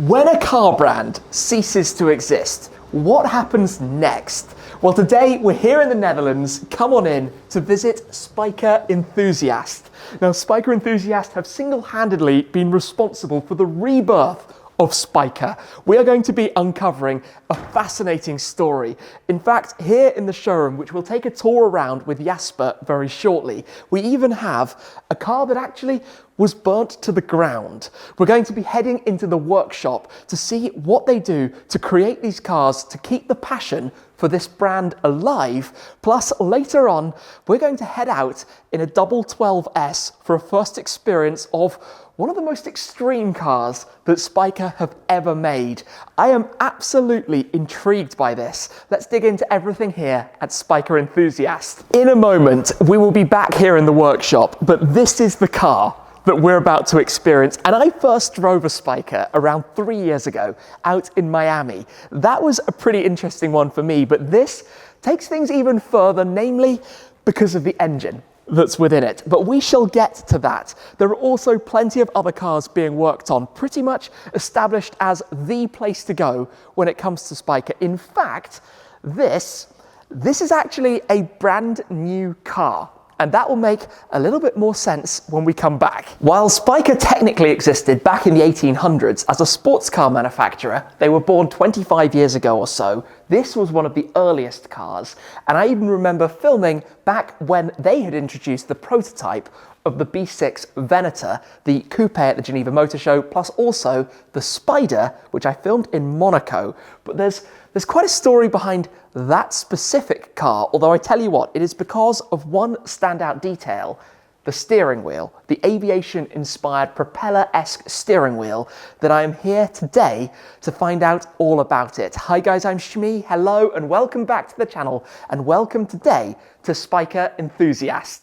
When a car brand ceases to exist, what happens next? Well, today we're here in the Netherlands. Come on in to visit SpykerEnthusiast. Now, SpykerEnthusiast have single-handedly been responsible for the rebirth of Spyker. We are going to be uncovering a fascinating story. In fact, here in the showroom, which we'll take a tour around with Jasper very shortly, we even have a car that actually was burnt to the ground. We're going to be heading into the workshop to see what they do to create these cars to keep the passion for this brand alive. Plus, later on, we're going to head out in a Double 12S for a first experience of one of the most extreme cars that Spyker have ever made. I am absolutely intrigued by this. Let's dig into everything here at SpykerEnthusiast. In a moment, we will be back here in the workshop, but this is the car that we're about to experience. And I first drove a Spyker around 3 years ago out in Miami. That was a pretty interesting one for me, but this takes things even further, namely because of the engine that's within it. But we shall get to that. There are also plenty of other cars being worked on, pretty much established as the place to go when it comes to Spyker. In fact, this is actually a brand new car. And that will make a little bit more sense when we come back. While Spyker technically existed back in the 1800s as a sports car manufacturer, they were born 25 years ago or so. This was one of the earliest cars, and I even remember filming back when they had introduced the prototype of the B6 Venator, the coupe at the Geneva Motor Show, plus also the Spider, which I filmed in Monaco. But there's quite a story behind that specific car, although I tell you what, it is because of one standout detail, the steering wheel, the aviation-inspired propeller-esque steering wheel, that I am here today to find out all about it. Hi guys, I'm Shmi, hello and welcome back to the channel, and welcome today to SpykerEnthusiast.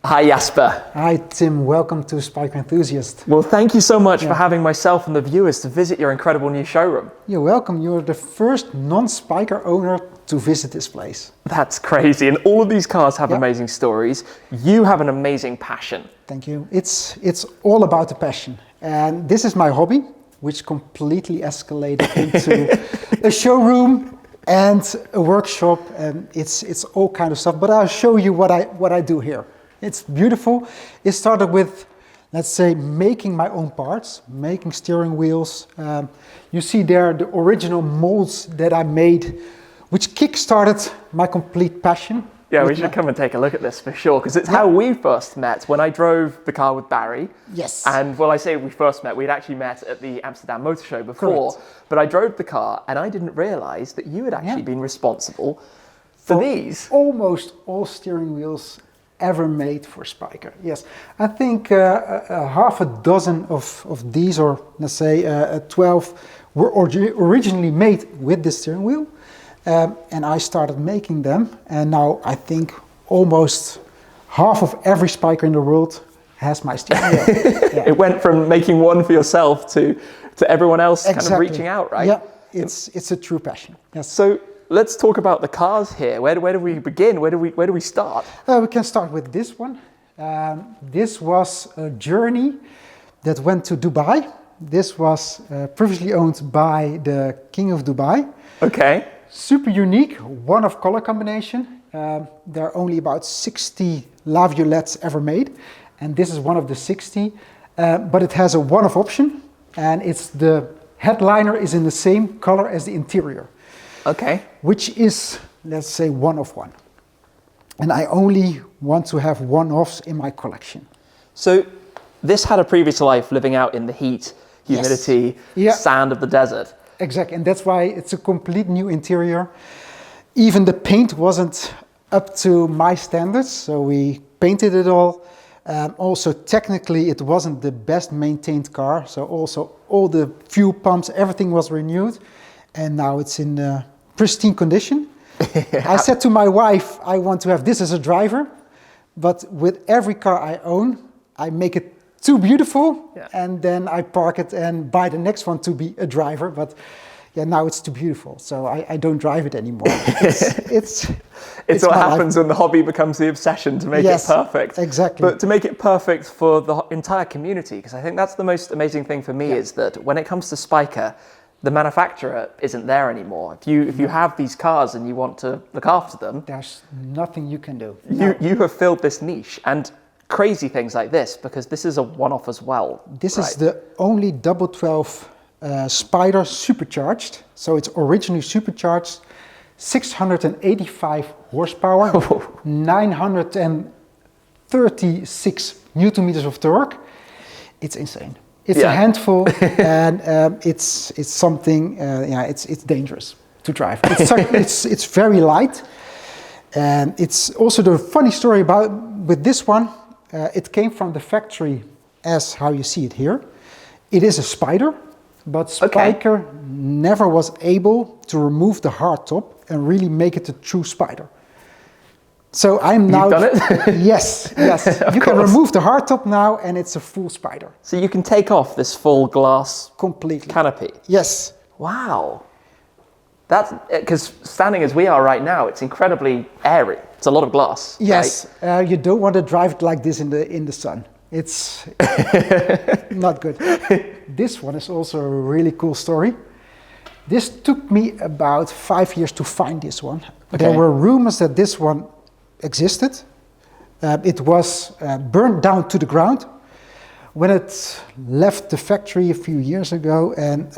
Hi Jasper. Hi Tim, welcome to SpykerEnthusiast. Well, thank you so much for having myself and the viewers to visit your incredible new showroom. You're welcome. You're the first non-Spyker owner to visit this place. That's crazy, and all of these cars have amazing stories. You have an amazing passion. Thank you. It's all about the passion, and this is my hobby, which completely escalated into a showroom and a workshop, and it's all kind of stuff. But I'll show you what I do here. It's beautiful. It started with, let's say, making my own parts, making steering wheels. You see there the original molds that I made, which kick-started my complete passion. Yeah, we should come and take a look at this for sure, because it's how we first met, when I drove the car with Barry. Yes. And well, I say we first met, we'd actually met at the Amsterdam Motor Show before. Correct. But I drove the car and I didn't realize that you had actually been responsible for these. Almost all steering wheels ever made for Spyker. Yes, I think half a dozen of these, or let's say 12, were originally made with the steering wheel, and I started making them, and now I think almost half of every Spyker in the world has my steering wheel. It went from making one for yourself to everyone else kind of reaching out, right? Yeah, it's a true passion. Yes. So let's talk about the cars here. Where do we begin? Where do we start? We can start with this one. This was a journey that went to Dubai. This was previously owned by the King of Dubai. Okay. Super unique, one of color combination. There are only about 60 La Violettes ever made, and this is one of the 60. But it has a one-off option, and the headliner is in the same color as the interior. Okay. Which is, let's say, one of one. And I only want to have one-offs in my collection. So this had a previous life living out in the heat, humidity, sand of the desert. Exactly, and that's why it's a complete new interior. Even the paint wasn't up to my standards, so we painted it all. Also, technically, it wasn't the best maintained car, so also all the fuel pumps, everything was renewed. And now it's in pristine condition. I said to my wife, I want to have this as a driver, but with every car I own, I make it too beautiful, and then I park it and buy the next one to be a driver. But yeah, now it's too beautiful, so I don't drive it anymore. It's what happens when the hobby becomes the obsession to make it perfect. Exactly. But to make it perfect for the entire community, because I think that's the most amazing thing for me is that when it comes to Spyker, the manufacturer isn't there anymore. If you have these cars and you want to look after them, there's nothing you can do. You have filled this niche, and crazy things like this, because this is a one-off as well. This is the only double 12 Spider supercharged. So it's originally supercharged, 685 horsepower, 936 Newton meters of torque. It's insane. It's a handful, and it's something. It's dangerous to drive. It's very light, and it's also the funny story with this one. It came from the factory, as how you see it here. It is a Spider, but Spyker never was able to remove the hardtop and really make it a true Spider. So I'm now. You've done it? Yes. You can remove the hardtop now, and it's a full Spider. So you can take off this full glass completely canopy. Yes. Wow. That's because standing as we are right now, it's incredibly airy. It's a lot of glass. Yes. Right? You don't want to drive it like this in the sun. It's not good. This one is also a really cool story. This took me about 5 years to find this one. There were rumors that this one existed. It was burned down to the ground when it left the factory a few years ago, and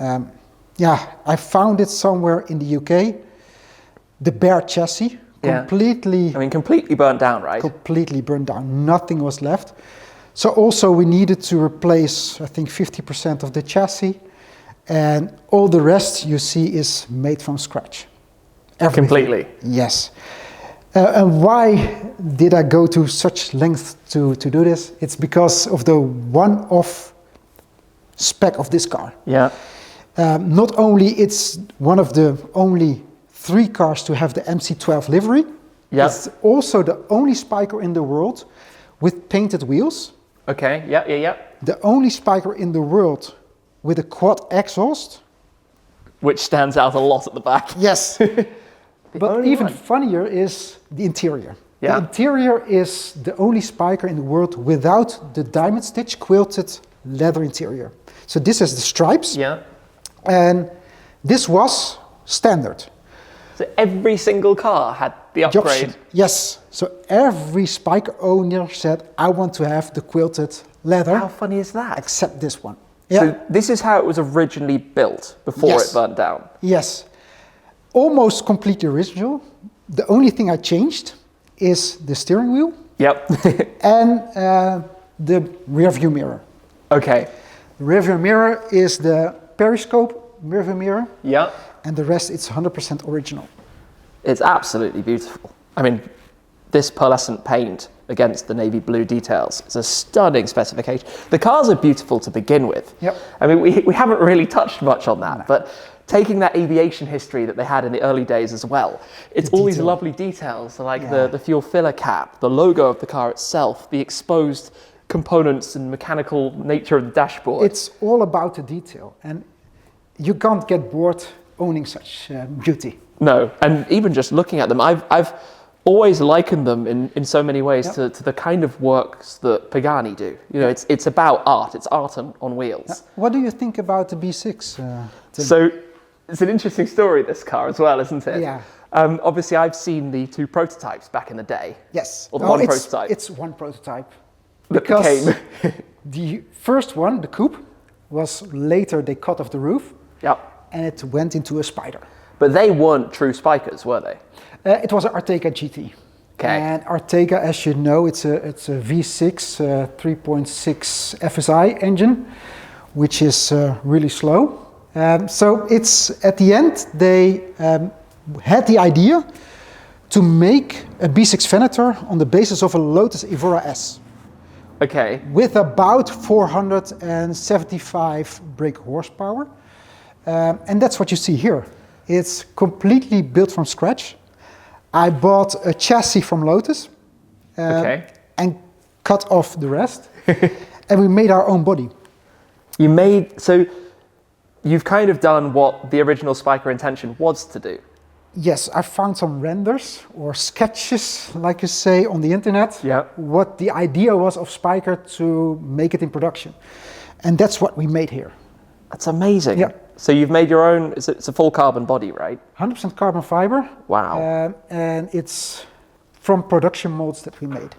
I found it somewhere in the UK. The bare chassis, completely burnt down, right? Completely burned down. Nothing was left. So also we needed to replace, I think, 50% of the chassis, and all the rest you see is made from scratch. Everything. Completely. Yes. And why did I go to such length to do this? It's because of the one-off spec of this car. Yeah. Not only it's one of the only 3 cars to have the MC12 livery, it's also the only Spyker in the world with painted wheels. Okay, yeah. The only Spyker in the world with a quad exhaust. Which stands out a lot at the back. Yes. But even funnier is the interior. Yeah. The interior is the only Spyker in the world without the diamond stitch quilted leather interior. So this is the stripes. Yeah. And this was standard. So every single car had the upgrade? Yes. So every Spyker owner said, I want to have the quilted leather. How funny is that? Except this one. So this is how it was originally built before it burnt down? Yes. Almost completely original. The only thing I changed is the steering wheel. Yep. And the rear view mirror. Okay. The rear view mirror is the periscope rear view mirror. Yeah. And the rest, it's 100% original. It's absolutely beautiful. I mean, this pearlescent paint against the navy blue details is a stunning specification. The cars are beautiful to begin with. Yep. I mean, we haven't really touched much on that, but taking that aviation history that they had in the early days as well, it's all these lovely details, like the fuel filler cap, the logo of the car itself, the exposed components and mechanical nature of the dashboard. It's all about the detail, and you can't get bored owning such beauty. No, and even just looking at them, I've always likened them in so many ways to the kind of works that Pagani do. You know, it's about art. It's art on wheels. What do you think about the B6? So it's an interesting story, this car as well, isn't it? Yeah. Obviously, I've seen the 2 prototypes back in the day. Yes. Or the one prototype. It's one prototype. That became the first one, the coupe, was later they cut off the roof. Yep. And it went into a Spider. But they weren't true Spykers, were they? It was an Arteca GT. Okay. And Arteca, as you know, it's a V6 3.6 FSI engine, which is really slow. So it's at the end they had the idea to make a B6 Venator on the basis of a Lotus Evora S. Okay. With about 475 brake horsepower. And that's what you see here. It's completely built from scratch. I bought a chassis from Lotus and cut off the rest. And we made our own body. So you've kind of done what the original Spyker intention was to do. Yes, I found some renders or sketches, like you say, on the internet. Yeah. What the idea was of Spyker to make it in production. And that's what we made here. That's amazing. Yeah. So you've made your own, it's a full carbon body, right? 100% carbon fiber. Wow. And it's from production molds that we made.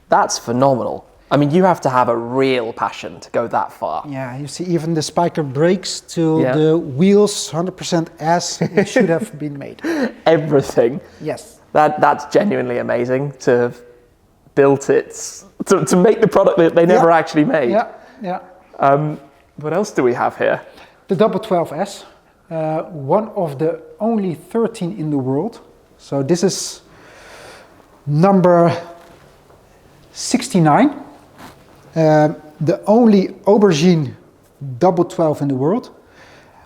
That's phenomenal. I mean, you have to have a real passion to go that far. Yeah, you see even the Spyker brakes to Yeah. the wheels, 100% as it should have been made. Everything. Yes. That's genuinely amazing to have built it, to make the product that they never actually made. Yeah, yeah. What else do we have here? The Double 12S, one of the only 13 in the world. So this is number 69. The only aubergine double 12 in the world.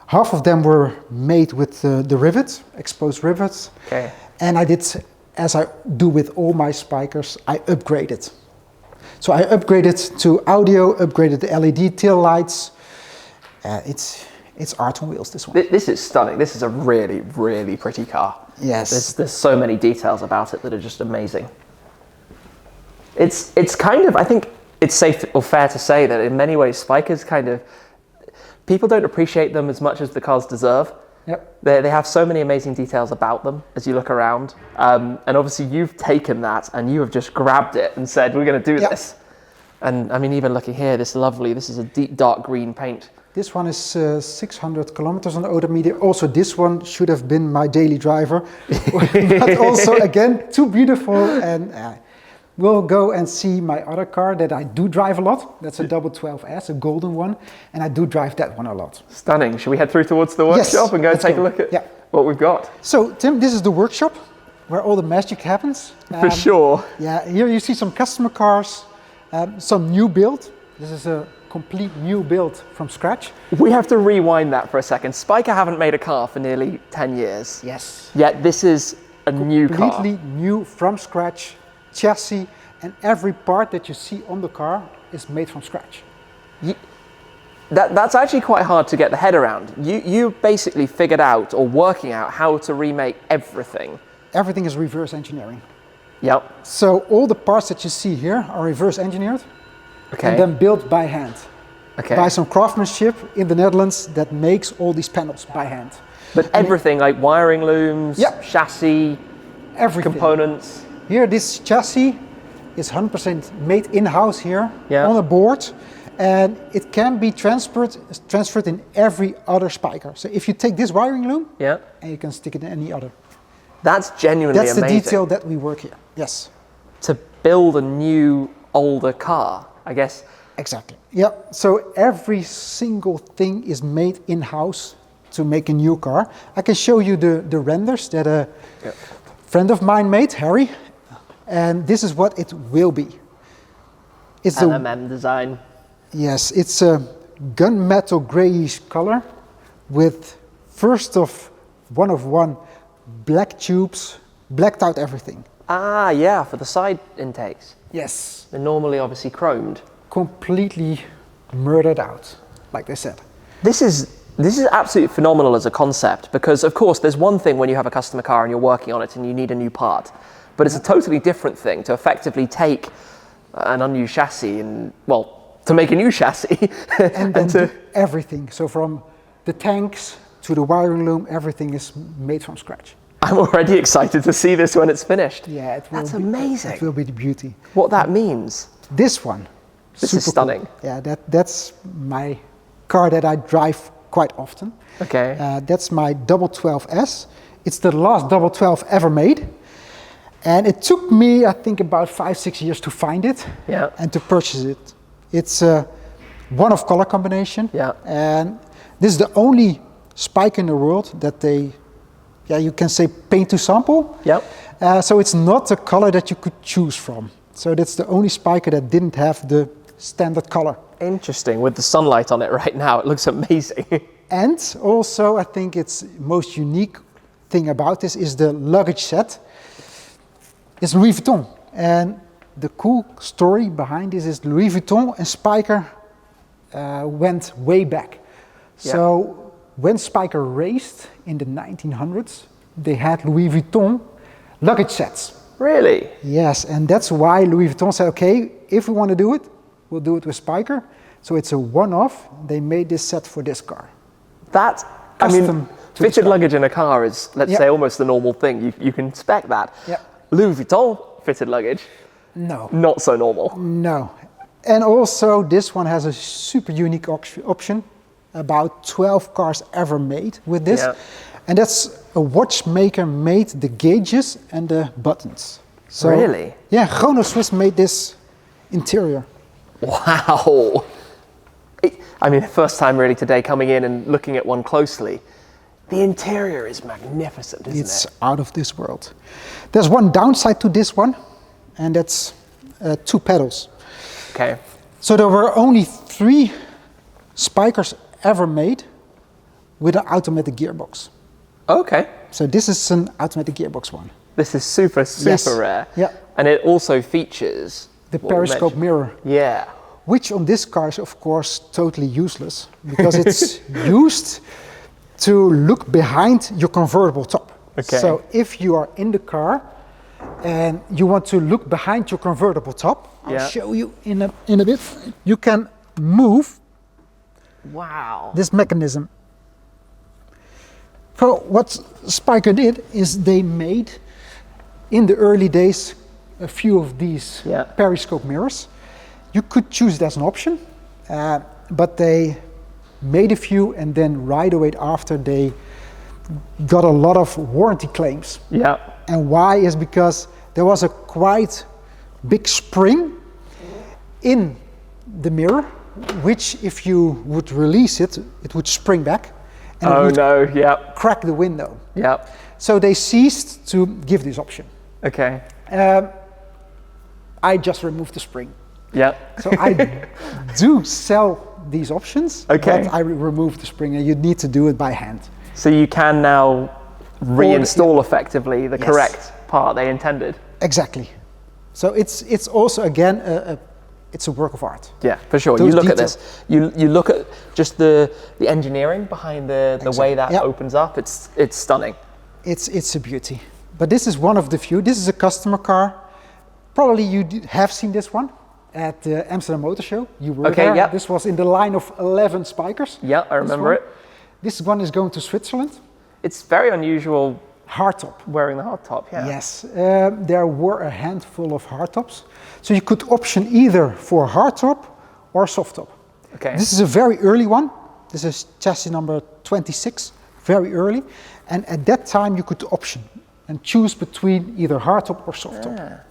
Half of them were made with the rivets, exposed rivets. Okay. And I did, as I do with all my Spykers, I upgraded. So I upgraded to audio, upgraded the LED tail lights. It's art on wheels, this one. This is stunning. This is a really, really pretty car. Yes. There's so many details about it that are just amazing. It's kind of, I think it's safe or fair to say that in many ways Spykers kind of, people don't appreciate them as much as the cars deserve. Yep. They have so many amazing details about them as you look around. And obviously you've taken that and you have just grabbed it and said, we're going to do Yep. this. And I mean, even looking here, this is a deep dark green paint. This one is 600 kilometers on the odometer. Also, this one should have been my daily driver. But also, again, too beautiful. And we'll go and see my other car that I do drive a lot. That's a Double 12S, a golden one. And I do drive that one a lot. Stunning. Should we head through towards the workshop and go let's take go. a look at Yeah. what we've got? So, Tim, this is the workshop where all the magic happens. For sure. Yeah, here you see some customer cars, some new build. This is a complete new build from scratch. We have to rewind that for a second. Spyker haven't made a car for nearly 10 years. Yes. Yet this is a new car. Completely new from scratch chassis, and every part that you see on the car is made from scratch. That's actually quite hard to get the head around. You basically figured out or working out how to remake everything. Everything is reverse engineering. Yep. So all the parts that you see here are reverse engineered Okay. and then built by hand. Okay. By some craftsmanship in the Netherlands that makes all these panels by hand. But everything like wiring looms, Yep. chassis, Everything. components. Here, this chassis is 100% made in-house here on a board, and it can be transferred in every other Spyker. So if you take this wiring loom, Yeah. and you can stick it in any other. That's genuinely That's amazing. the detail that we work here. Yes. To build a new, older car, I guess. Exactly. Yeah. So every single thing is made in-house to make a new car. I can show you the renders that a friend of mine made, Harry, and this is what it will be. It's LMM design. Yes, it's a gunmetal grayish color with one of one black tubes, blacked out everything. Ah, yeah, for the side intakes. Yes. They're normally obviously chromed. Completely murdered out, like they said. This is absolutely phenomenal as a concept because, of course, there's one thing when you have a customer car and you're working on it and you need a new part, but it's a totally different thing to effectively take an unused chassis and, well, to make a new chassis and then do everything. So from the tanks to the wiring loom, everything is made from scratch. I'm already excited to see this when it's finished. Yeah, it will That's be, amazing. It will be the beauty. What that means. This one. This is stunning. Cool. Yeah, that's my car that I drive quite often. Okay. That's my Double 12S. It's the last Double 12 ever made. And it took me, I think, about 5-6 years to find it and to purchase it. It's one of color combination. Yeah. And this is the only Spyker in the world that they, you can say paint to sample. Yep. So it's not a color that you could choose from. So that's the only Spyker that didn't have the standard color. Interesting. With the sunlight on it right now, it looks amazing. And also, I think it's most unique thing about this is the luggage set. It's Louis Vuitton. And the cool story behind this is Louis Vuitton and Spyker went way back. So when Spyker raced in the 1900s, they had Louis Vuitton luggage sets. Really? Yes, and that's why Louis Vuitton said, okay, if we want to do it, we'll do it with Spyker. So it's a one-off. They made this set for this car. That, I mean, fitted luggage in a car is, let's say, almost the normal thing. You can expect that. Yeah. Louis Vuitton fitted luggage, no. Not so normal. No. And also, this one has a super unique option. About 12 cars ever made with this. Yeah. And that's a watchmaker made the gauges and the buttons. So, really? Yeah, Chrono Swiss made this interior. Wow. I mean, first time really today coming in and looking at one closely. The interior is magnificent, isn't it? It's out of this world. There's one downside to this one, and that's 2 pedals. Okay. So there were only 3 Spykers ever made with an automatic gearbox. Okay. So this is an automatic gearbox one. This is super rare. Yeah. And it also features the periscope mirror. Yeah. Which on this car is of course totally useless because it's used to look behind your convertible top. Okay. So if you are in the car and you want to look behind your convertible top, I'll show you in a bit, you can move this mechanism. So what Spyker did is they made, in the early days, a few of these periscope mirrors. You could choose it as an option, but they made a few, and then right away after they got a lot of warranty claims. Yeah. And why is because there was a quite big spring in the mirror, which if you would release it, it would spring back. And it would crack the window. Yeah. So they ceased to give this option. Okay. I just removed the spring. Yeah. So I do sell these options, but I removed the spring, and you need to do it by hand. So you can now reinstall effectively the correct part they intended. Exactly. So it's also again it's a work of art. Yeah, for sure. Those you look details. at this. You look at just the engineering behind the way that opens up. It's stunning. It's a beauty. But this is one of the few. This is a customer car. Probably you have seen this one at the Amsterdam Motor Show. You were there. Yeah. This was in the line of 11 Spykers. Yeah, I remember it. This one is going to Switzerland. It's very unusual. Hardtop. Wearing the hardtop, yeah. Yes, there were a handful of hardtops. So you could option either for hardtop or softtop. Okay. This is a very early one. This is chassis number 26, very early. And at that time you could option and choose between either hardtop or softtop.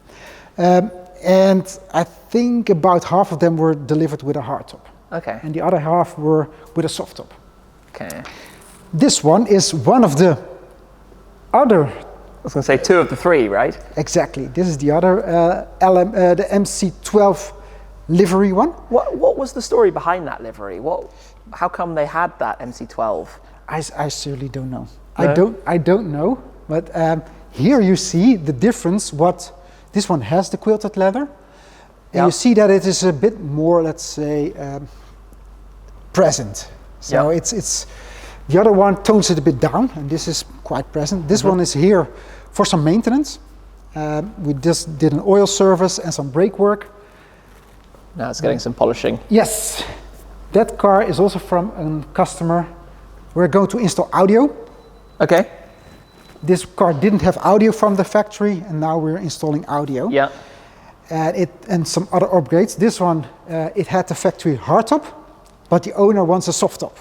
And I think about half of them were delivered with a hardtop. Okay. And the other half were with a softtop. Okay. This one is one of the other. I was going to say 2 of the 3, right? Exactly. This is the other the MC12 livery one. What was the story behind that livery? How come they had that MC12? I certainly don't know. No? I don't know. But here you see the difference. What this one has, the quilted leather, and you see that it is a bit more, let's say, present. So it's the other one tones it a bit down, and this is quite present. This one is here for some maintenance. We just did an oil service and some brake work. Now it's getting some polishing. Yes, that car is also from a customer. We're going to install audio. Okay. This car didn't have audio from the factory, and now we're installing audio. Yeah. And some other upgrades. This one, it had the factory hardtop, but the owner wants a softtop.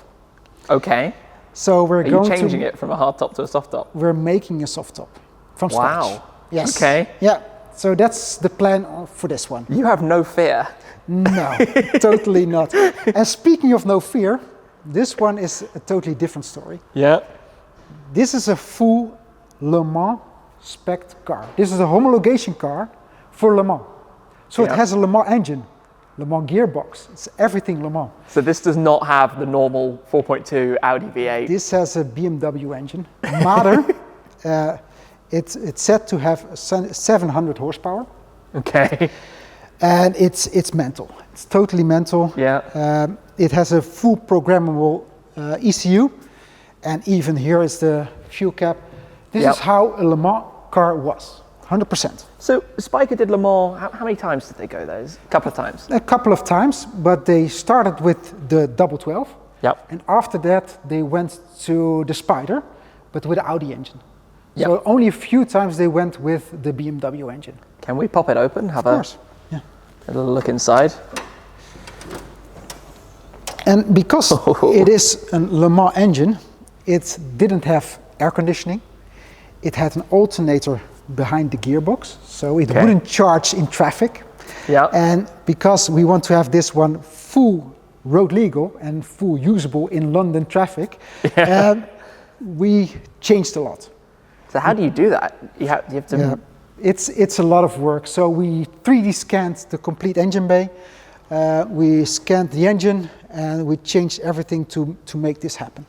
Okay. So we're going to changing it from a hardtop to a softtop? We're making a softtop from scratch. Wow. Yes. Okay. Yeah. So that's the plan for this one. You have no fear. No, totally not. And speaking of no fear, this one is a totally different story. Yeah. This is a full Le Mans spec car. This is a homologation car for Le Mans. So it has a Le Mans engine, Le Mans gearbox. It's everything Le Mans. So this does not have the normal 4.2 Audi V8. This has a BMW engine. Mater, it's said to have 700 horsepower. Okay. And it's mental. It's totally mental. Yeah. It has a full programmable ECU. and even here is the fuel cap. This Yep. is how a Le Mans car was, 100%. So Spyker did Le Mans, how many times did they go there? A couple of times. A couple of times, but they started with the Double 12, Yep. and after that they went to the Spider, but with the Audi engine. Yep. So only a few times they went with the BMW engine. Can we pop it open? Have Of course, yeah. a little look inside. And because it is a Le Mans engine, it didn't have air conditioning. It had an alternator behind the gearbox, so it wouldn't charge in traffic. Yeah. And because we want to have this one full road legal and full usable in London traffic, we changed a lot. So how do you do that? You have to... Yeah. It's a lot of work. So we 3D scanned the complete engine bay. We scanned the engine and we changed everything to make this happen.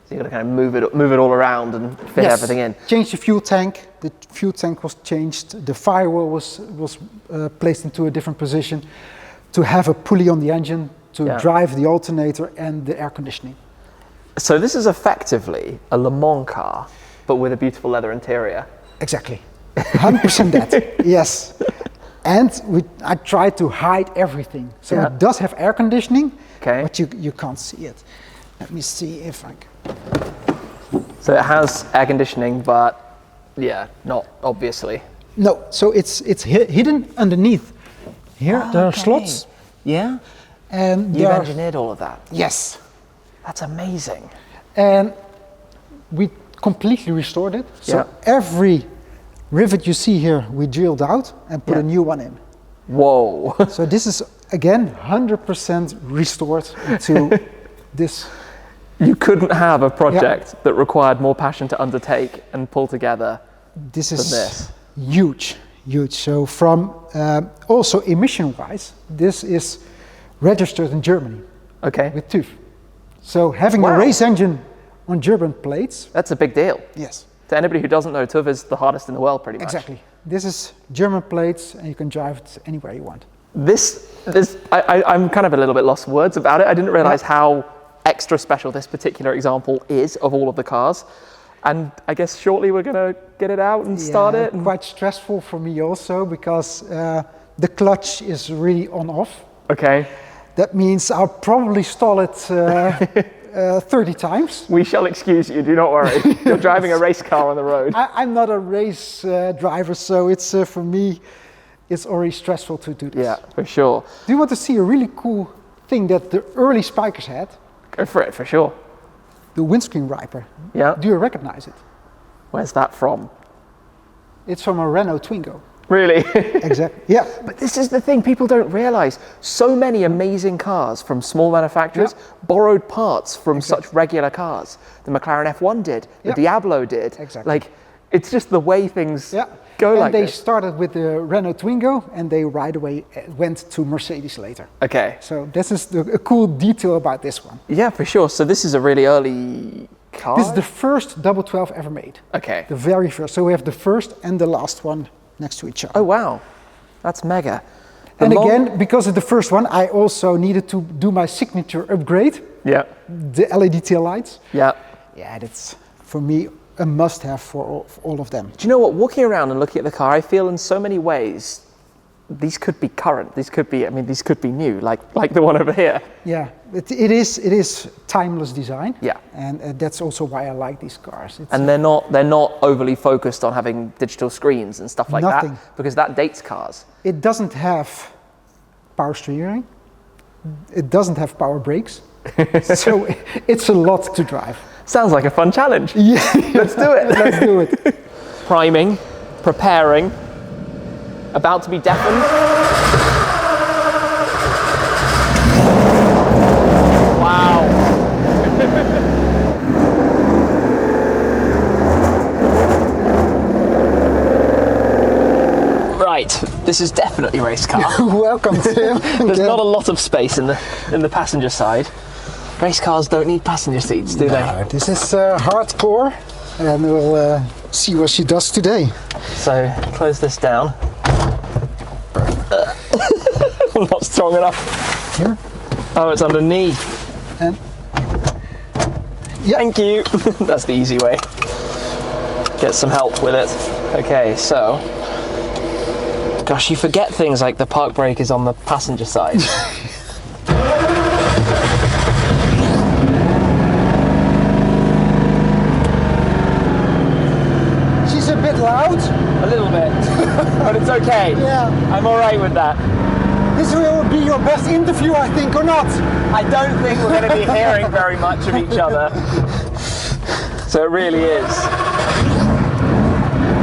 So you've got to kind of move it all around and fit everything in. Change the fuel tank. The fuel tank was changed. The firewall was placed into a different position to have a pulley on the engine to drive the alternator and the air conditioning. So this is effectively a Le Mans car, but with a beautiful leather interior. Exactly. 100% that. Yes. And I tried to hide everything. So it does have air conditioning, but you can't see it. Let me see if I can. So it has air conditioning, but not obviously. No, so it's hidden underneath. Here there are slots. Yeah? And You've engineered all of that? Yes. That's amazing. And we completely restored it. So every rivet you see here, we drilled out and put a new one in. Whoa. So this is, again, 100% restored to this. You couldn't have a project that required more passion to undertake and pull together this is than this. Huge, huge. So from also emission-wise, this is registered in Germany. Okay. With TÜV. So having a race engine on German plates. That's a big deal. Yes. To anybody who doesn't know, TÜV is the hardest in the world, pretty much. Exactly. This is German plates, and you can drive it anywhere you want. I'm kind of a little bit lost for words about it. I didn't realize how extra special this particular example is of all of the cars. And I guess shortly we're going to get it out and start it. And quite stressful for me also, because the clutch is really on-off. Okay. That means I'll probably stall it 30 times. We shall excuse you, do not worry. You're driving a race car on the road. I'm not a race driver, so it's for me, it's already stressful to do this. Yeah, for sure. Do you want to see a really cool thing that the early Spykers had? Go for it, for sure. The windscreen wiper. Yeah. Do you recognize it? Where's that from? It's from a Renault Twingo. Really? Exactly. Yeah. But this is the thing people don't realize. So many amazing cars from small manufacturers borrowed parts from such regular cars. The McLaren F1 did, the Diablo did. Exactly. Like, it's just the way things go and like they this. started with the Renault Twingo and they right away went to Mercedes later. Okay. So this is a cool detail about this one. Yeah, for sure. So this is a really early car? This is the first Double 12 ever made. Okay. The very first. So we have the first and the last one next to each other. Oh, wow. That's mega. And again, because of the first one, I also needed to do my signature upgrade. Yeah. The LED tail lights. Yeah. Yeah, that's for me a must-have for all of them. Do you know what? Walking around and looking at the car, I feel in so many ways these could be current. These could be, these could be new, like the one over here. Yeah, it is timeless design. Yeah. And that's also why I like these cars. And they're not overly focused on having digital screens and stuff like that, because that dates cars. It doesn't have power steering. It doesn't have power brakes. So it's a lot to drive. Sounds like a fun challenge. Yeah. Let's do it. Let's do it. Priming, preparing, about to be deafened. Wow. Right, this is definitely race car. Welcome, Tim. There's not a lot of space in the passenger side. Race cars don't need passenger seats, do they? This is hardcore, and we'll see what she does today. So, close this down. I'm not strong enough. Here. Oh, it's underneath. And Yeah. Thank you. That's the easy way. Get some help with it. Okay, so. Gosh, you forget things like the park brake is on the passenger side. She's a bit loud. A little bit. But it's okay. Yeah. I'm alright with that. This will be your best interview, I think, or not? I don't think we're going to be hearing very much of each other. So it really is.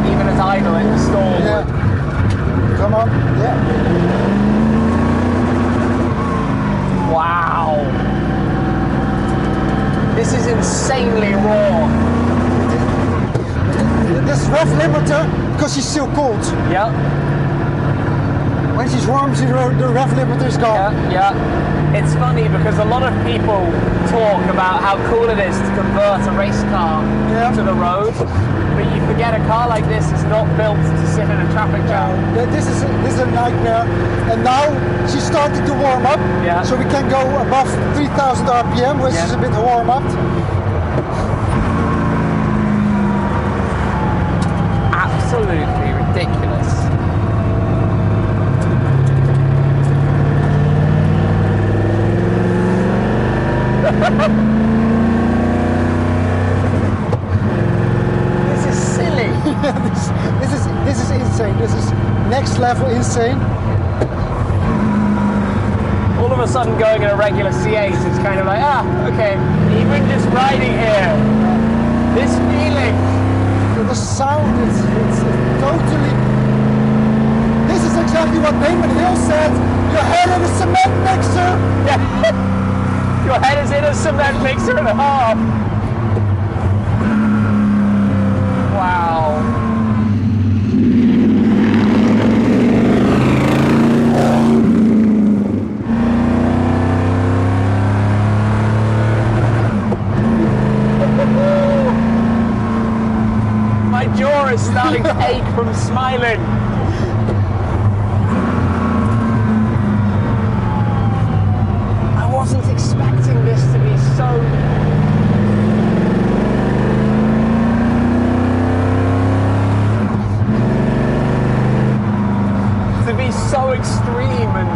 Even at idle in the stall. Yeah. Come on. Yeah. Wow. This is insanely raw. This rev limiter, because she's still cold. Yeah. When she's warm, the rev limiter is gone. Yeah. It's funny because a lot of people talk about how cool it is to convert a race car to the road, but you forget a car like this is not built to sit in a traffic jam. This is a nightmare. And now she's starting to warm up, so we can go above 3,000 RPM, which is a bit warm up. Absolutely ridiculous. This is silly. This is insane. This is next level insane. All of a sudden going in a regular C8 is kind of like, okay, even just riding here, this feeling. The sound is totally. This is exactly what Damon Hill said. Your head in a cement mixer. Yeah. Your head is in a cement mixer and a half. Wow. My jaw is starting to ache from smiling. I wasn't expecting this to be so... so extreme, and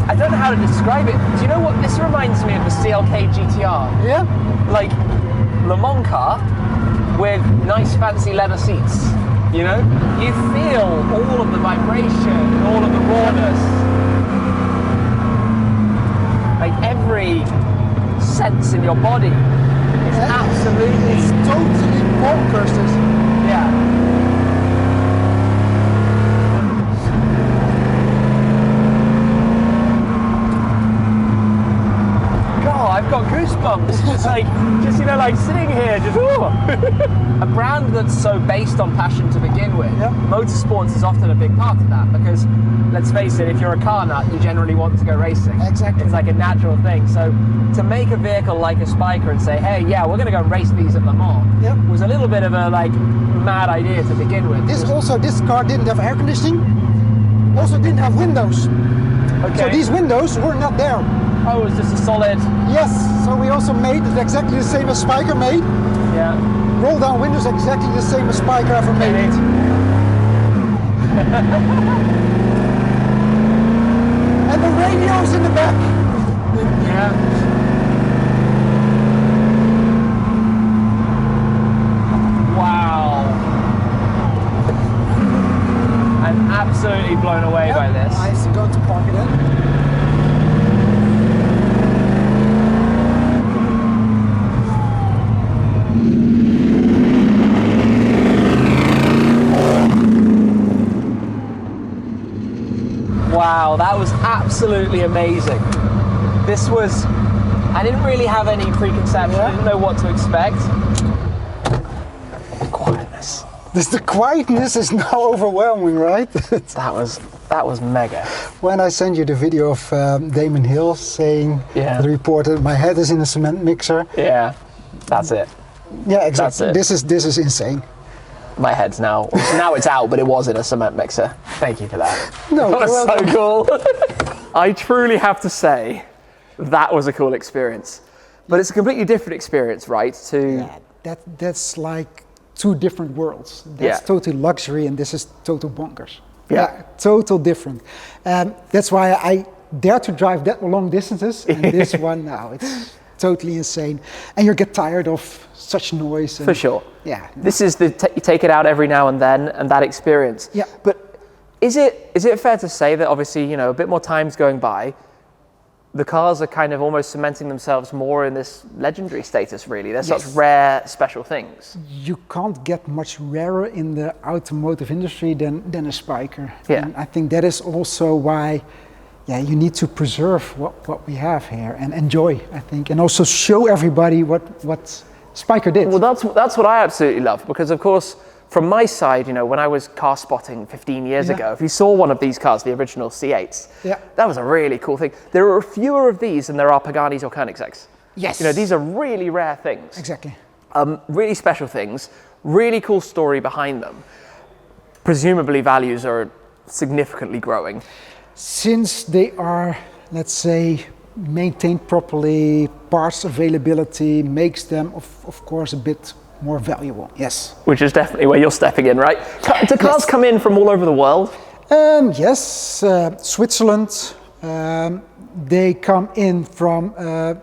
I don't know how to describe it. Do you know what this reminds me of? The CLK GTR. Yeah. Like Le Mans car with nice fancy leather seats. You know, you feel all of the vibration, all of the rawness. Like every sense in your body is absolutely. It's totally bonkers. Yeah. I've got goosebumps. Just you know, like sitting here, just a brand that's so based on passion to begin with. Yeah. Motorsports is often a big part of that because, let's face it, if you're a car nut, you generally want to go racing. Exactly. It's like a natural thing. So to make a vehicle like a Spyker and say, hey, yeah, we're going to go race these at Le Mans, was a little bit of a mad idea to begin with. This car didn't have air conditioning. Also didn't have windows. Okay. So these windows were not there. Oh, it was just a solid... Yes, so we also made it exactly the same as Spyker made. Yeah. Roll down windows exactly the same as Spyker ever made it. And the radio's in the back. Yeah. Wow. I'm absolutely blown away by this. I'm going to park it in. Wow, that was absolutely amazing. This was, I didn't really have any preconception, I didn't know what to expect. Quietness. The quietness is now overwhelming, right? That was mega. When I send you the video of Damon Hill saying, the reporter, my head is in a cement mixer. Yeah, that's it. Yeah, exactly. That's it. This is insane. My head's now it's out, but it was in a cement mixer. Thank you for that. No, that was so cool. I truly have to say, that was a cool experience. But it's a completely different experience, right? That's like two different worlds. That's total luxury, and this is total bonkers. Total different. That's why I dare to drive that long distances, and this one now, it's totally insane. And you get tired of such noise. For sure. Yeah. This is you take it out every now and then, and that experience. Yeah. But is it fair to say that obviously, you know, a bit more time's going by, the cars are kind of almost cementing themselves more in this legendary status, really? They're such rare, special things. You can't get much rarer in the automotive industry than a Spyker. Yeah. And I think that is also why you need to preserve what we have here and enjoy, I think, and also show everybody what Spyker did. Well, that's what I absolutely love, because of course, from my side, you know, when I was car spotting 15 years ago, if you saw one of these cars, the original C8s, that was a really cool thing. There are fewer of these than there are Paganis or Koenigseggs. Yes. You know, these are really rare things. Exactly. Really special things, really cool story behind them. Presumably values are significantly growing. Since they are, let's say, maintained properly, parts availability makes them, of course, a bit more valuable. Yes. Which is definitely where you're stepping in, right? Do cars come in from all over the world? Yes, Switzerland. They come in from,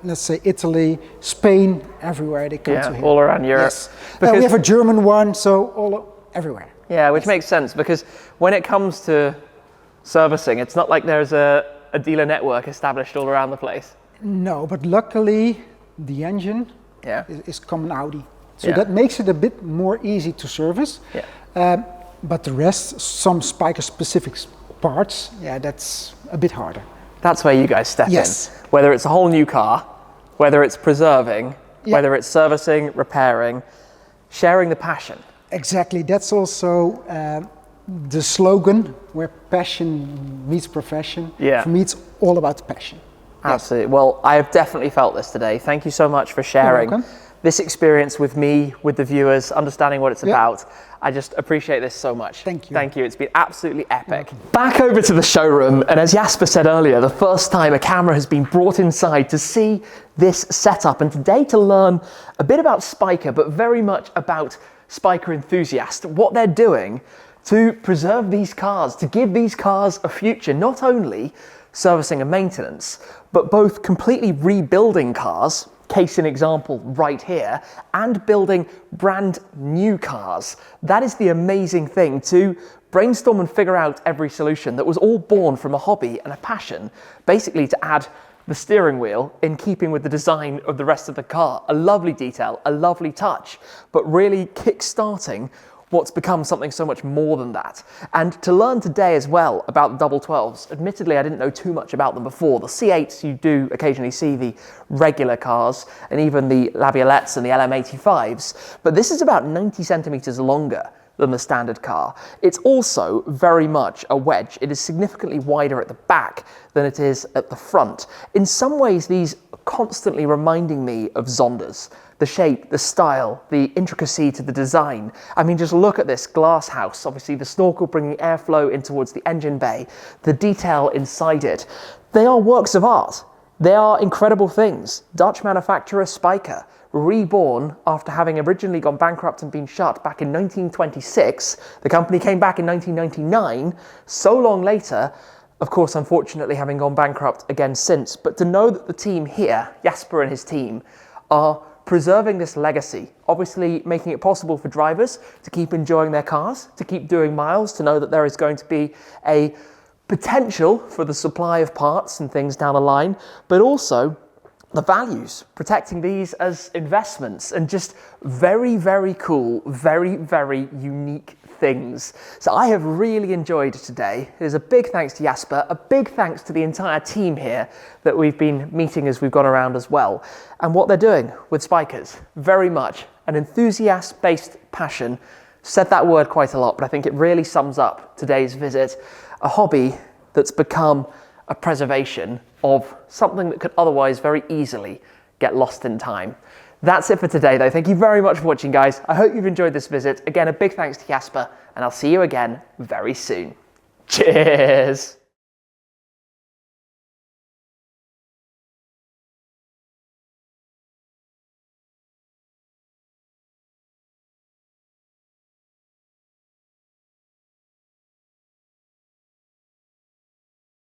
let's say, Italy, Spain, everywhere they come to here. All around Europe. Yes. We have a German one, so everywhere. Yeah, which makes sense, because when it comes to servicing, it's not like there's a dealer network established all around the place. No, but luckily the engine is common Audi. So that makes it a bit more easy to service. But the rest, some Spyker specific parts, that's a bit harder. That's where you guys step in. Whether it's a whole new car, whether it's preserving, whether it's servicing, repairing, sharing the passion. Exactly, that's also the slogan, where passion meets profession. For me, it's all about the passion. Absolutely. Well, I have definitely felt this today. Thank you so much for sharing this experience with me, with the viewers, understanding what it's about. I just appreciate this so much. Thank you. Thank you. It's been absolutely epic. Back over to the showroom, and as Jasper said earlier, the first time a camera has been brought inside to see this setup, and today to learn a bit about Spyker, but very much about SpykerEnthusiast, what they're doing to preserve these cars, to give these cars a future, not only servicing and maintenance, but both completely rebuilding cars, case in example right here, and building brand new cars. That is the amazing thing, to brainstorm and figure out every solution that was all born from a hobby and a passion, basically to add the steering wheel in keeping with the design of the rest of the car. A lovely detail, a lovely touch, but really kick-starting what's become something so much more than that. And to learn today as well about the double 12s, admittedly I didn't know too much about them before. The C8s, you do occasionally see the regular cars, and even the Labiolettes and the LM85s, but this is about 90 centimeters longer than the standard car. It's also very much a wedge. It is significantly wider at the back than it is at the front. In some ways, these are constantly reminding me of Zondas. The shape, the style, the intricacy to the design. I mean, just look at this glass house. Obviously, the snorkel bringing airflow in towards the engine bay, the detail inside it. They are works of art. They are incredible things. Dutch manufacturer Spyker, reborn after having originally gone bankrupt and been shut back in 1926. The company came back in 1999. So long later, of course, unfortunately, having gone bankrupt again since. But to know that the team here, Jasper and his team, are preserving this legacy, obviously making it possible for drivers to keep enjoying their cars, to keep doing miles, to know that there is going to be a potential for the supply of parts and things down the line, but also the values, protecting these as investments, and just very, very cool, very, very unique things. So I have really enjoyed today. There's a big thanks to Jasper, a big thanks to the entire team here that we've been meeting as we've gone around as well. And what they're doing with Spykers, very much an enthusiast-based passion. Said that word quite a lot, but I think it really sums up today's visit. A hobby that's become a preservation of something that could otherwise very easily get lost in time. That's it for today though. Thank you very much for watching, guys. I hope you've enjoyed this visit. Again, a big thanks to Jasper, and I'll see you again very soon. Cheers!